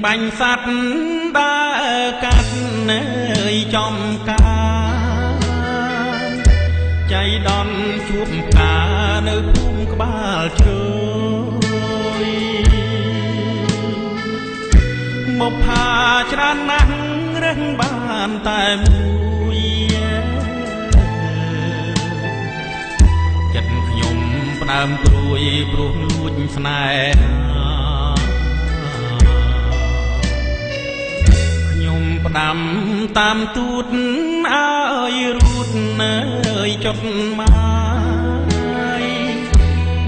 បាញ់សัตว์ដើរកាត់នៅចំការចៃដន្យជួបការនៅភូមិក្បាលជ្រោយមកផាច្រើនណាស់រឹងបានតែមួយចិត្តខ្ញុំផ្ដើមព្រួយព្រោះលួចស្នេហាផ្ដាំតាមទូតឲ្យរូតនៅចុតមក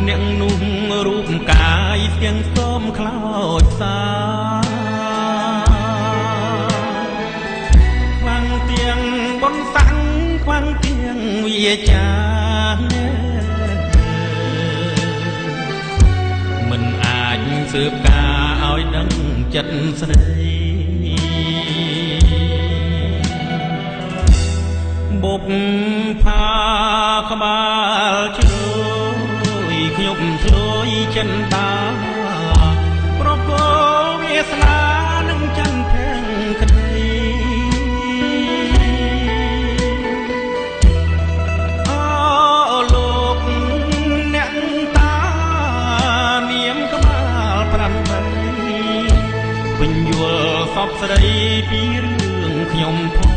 អ្នកនោះរូបកាយទាំងសូមខ្លោចសាខ្វាំងទាំងបុណ្យស័ក្តិខ្វាំងទាំងវាចាមិនអាចស៊ើបការឲ្យដឹងចិត្តស្រីបុកផាក្បាលជ្រោយខ្ញុំឆ្លួយចិនតាប្រកោវាសនានឹងចន្ទភ័ងក្តីអូលោកអ្នកតានាមក្បាល8វិញយល់សពស្រីពីរឿងខ្ញុំផង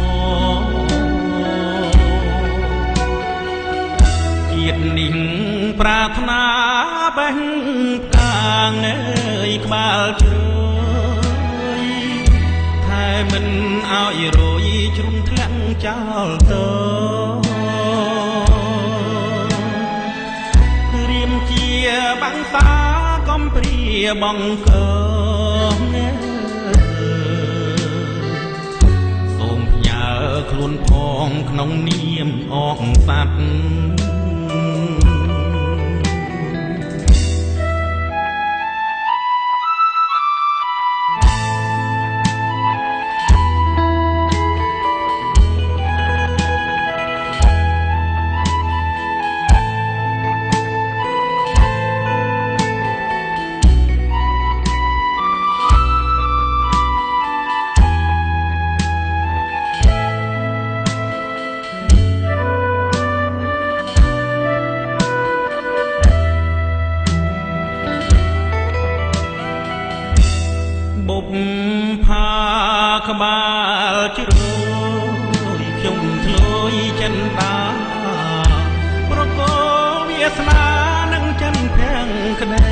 នេះប្រាថ្នាបេះកាងអើយក្បាលជ្រោយថែមិនឲ្យរយជ្រុំធ្លាក់ចោលទៅរៀមជាបាំងសាកំព្រាបងកងសូមផ្ញើខ្លួនផងក្នុងនាមអងសัตว์បុកផាក្បាលជ្រោយខ្ញុំឆ្លួយចិនតាប្រកោវាសនានឹងចន្ទភ័ងក្តី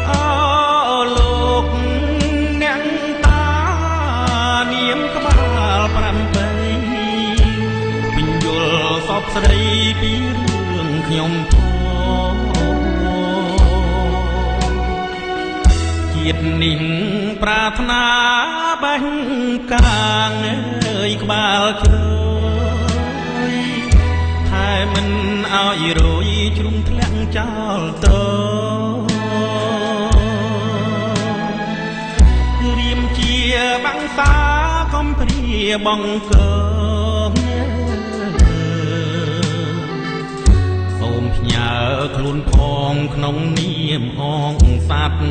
អូលោកអ្នកតានាមក្បាល8ពេញយល់សពស្រីពីរឿងខ្ញុំជាតិនេះប្រាថ្នាបេះកាងអើយក្បាលជ្រោយថែមិនឲ្យរយជ្រុំធ្លាក់ចោលទៅរៀមជាបាំងសាកំព្រាបងកងសូមផ្ញើខ្លួនផងក្នុងនាមអងសัตว์